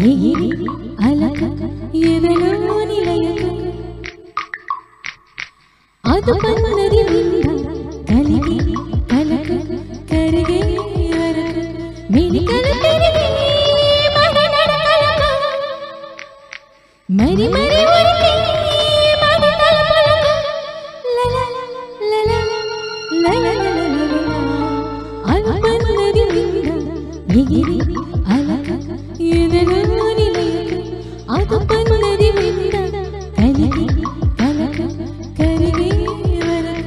ఎగిరి అలక ఎదలో నిలయక అదుపన్నది వింద కలిగి కలక కరిగే అరక మెలికల తిరిగి మరి మరి ఉరికి మది తలపలక లల లల లల అదుపన్నది వింద ఎగిరి అలక ఎదలో నిలయక అదుపన్నది వింద కలిగి కలక కరిగే అరక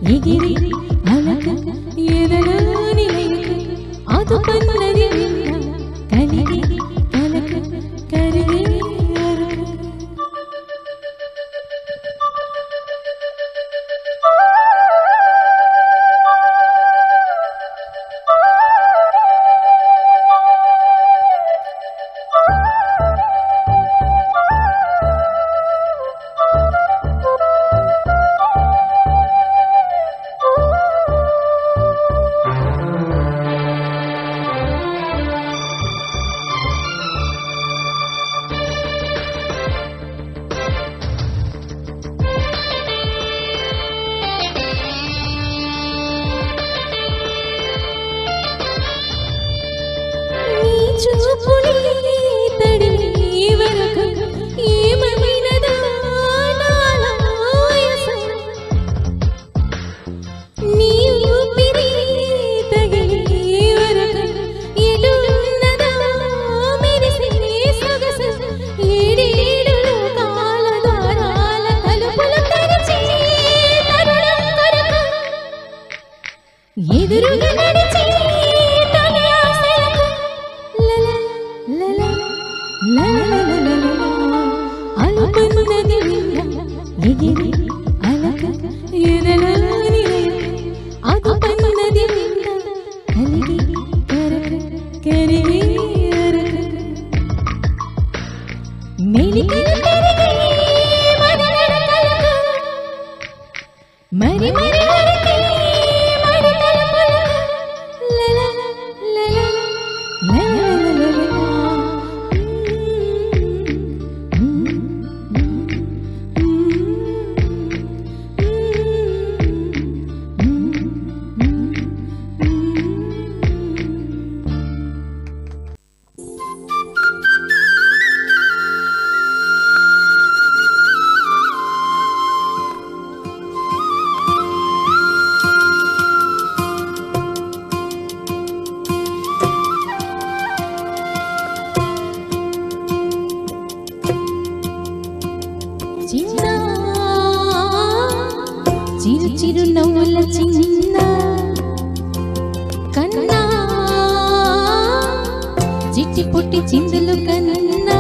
ఎగిరి అలక ఎదలో నిలయక అదుపన్నది వింద కలిగి కలక కరిగే అరక చూపుని తడిని వరకు ఏమైనదా నాలాయసం నీ ఊపిరి తగిలి వరకు ఎటున్నదా మెరిసే సొగసు ఏడేడు లోకాల ద్వారాల తలుపులు తెరిచి తరుణం కొరకు ఎదురుగా నడిచి అలుపన్నది వింద ఎగిరి అలక ఎదలో నిలయక అదుపన్నది వింద కలిగి కరక కరిగే అరక మెలికల తిరిగి మది నడకలక మరి మరి ఉరికి మది తలపలక లల లల లల చిరు చిరు నవ్వుల చిన్న కన్నా చిట్టి పుట్టి చిందులు కన్నా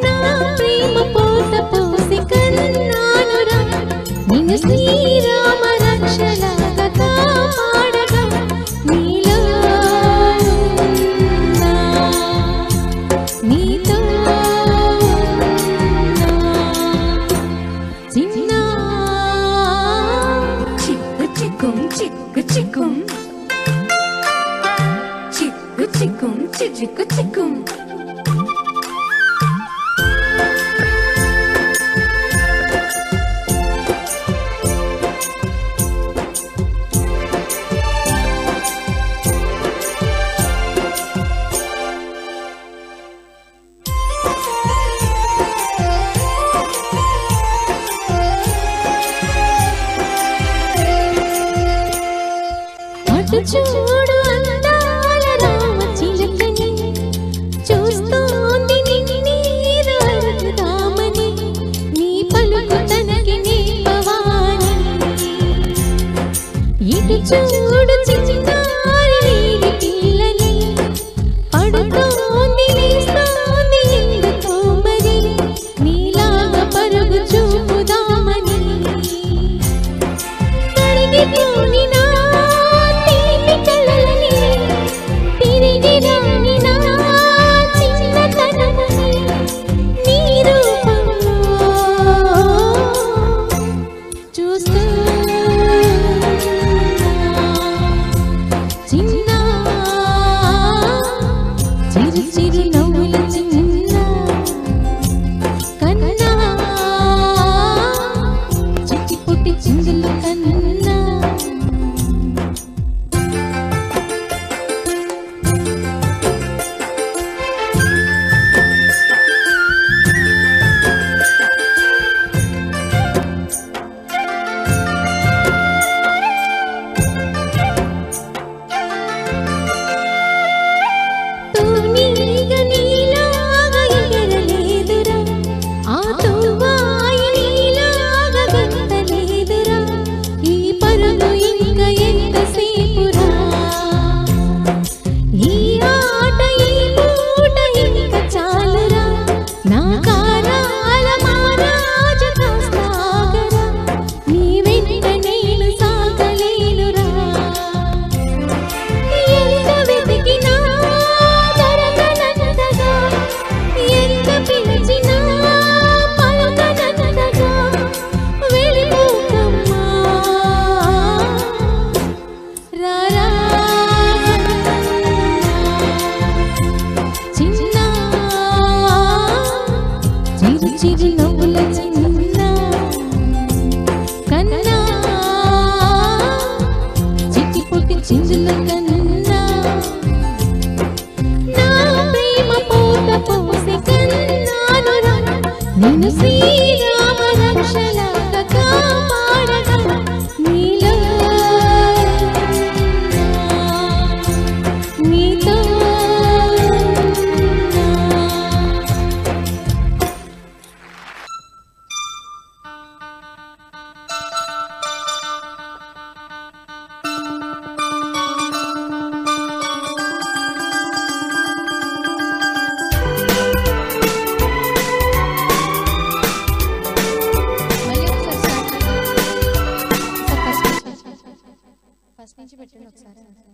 నా ప్రేమ పోత పోసి కన్నానురా నిన్ను శ్రీరామ రక్షలాగా కాపాడగా నీలో ఉన్నా, నీతో ఉన్నా. చిన్న చిక్కు చిక్కుం చిక్కు చిక్కుం చిక్కు చిక్కుం చిక్కు చిక్కుం చూడు అందాల రామచిలకని, చూస్తోంది నిన్నీరు అడుగుదామని, నీ పలుకు తనకి నేపవాని. ఇటు చూడు చిన్నారి నీలి పిల్లని, పడుతోంది లేస్తోంది ఎందుకో మరి, నీలాగా పరుగు చూపుదామని. కరిగిపోని నా నిన్ను శ్రీరామ రక్షలాగా కాపాడగా నీలో నీతో నుంచి పెట్టండి ఒకసారి అంతే.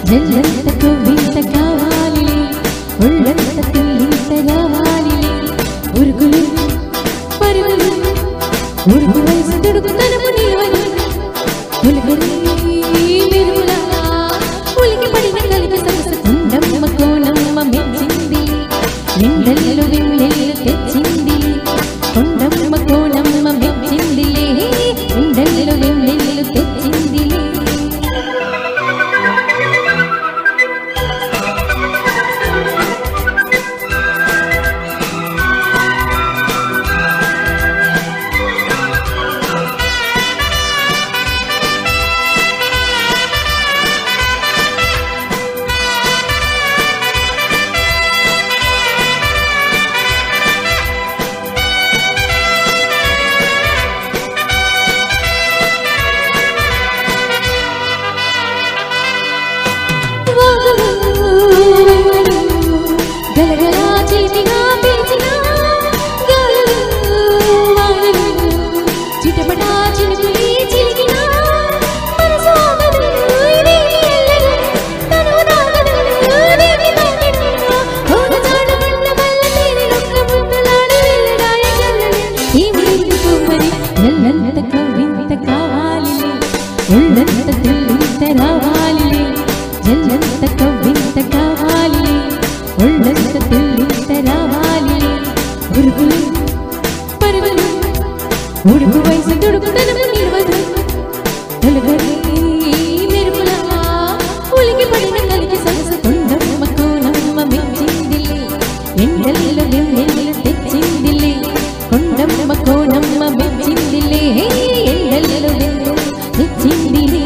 జల్లంతకు వింత కావాలి, ఒళ్ళంత తుల్లింత రావాలి. ఉరుగులు పరుగులు ఉరుగు వయసు తుడుకు తనము నిలవని ఉలుగురి మెరుగులా ఉలికి పడిన కలిగి సరస కుండమ్మ కోణమ్మ మెచ్చింది, నిండల్లు విండెల్లు తెచ్చింది. కొండమ్మ కోణమ్మ మెచ్చింది, నిండల్లు విండెల్లు తెచ్చింది. ఒళ్ళంత తుల్లింత రావాలిలే జల్లంత కవ్వింత కావాలిలే ఒళ్ళంత తుల్లింత రావాలిలే ఉరుగులు పరుగులు ఉడుకు వయసు తుడుకుదనము నిలవదు తొలగని మెరుపులా ఉలికి పడిన కలిగి సొగసు కొండమ్మ కోనమ్మ మెచ్చిందిలే ఎండల్లో వెన్నెల్లు తెచ్చిందిలే కొండమ్మ కోనమ్మ మెచ్చిందిలే ఎండల్లో వెన్నెల్లు తెచ్చిందిలే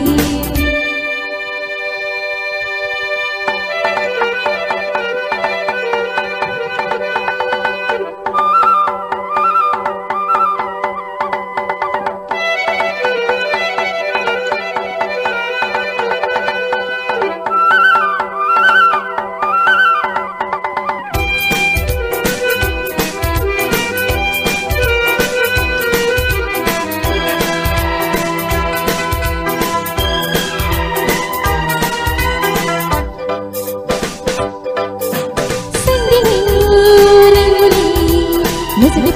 ముసుగు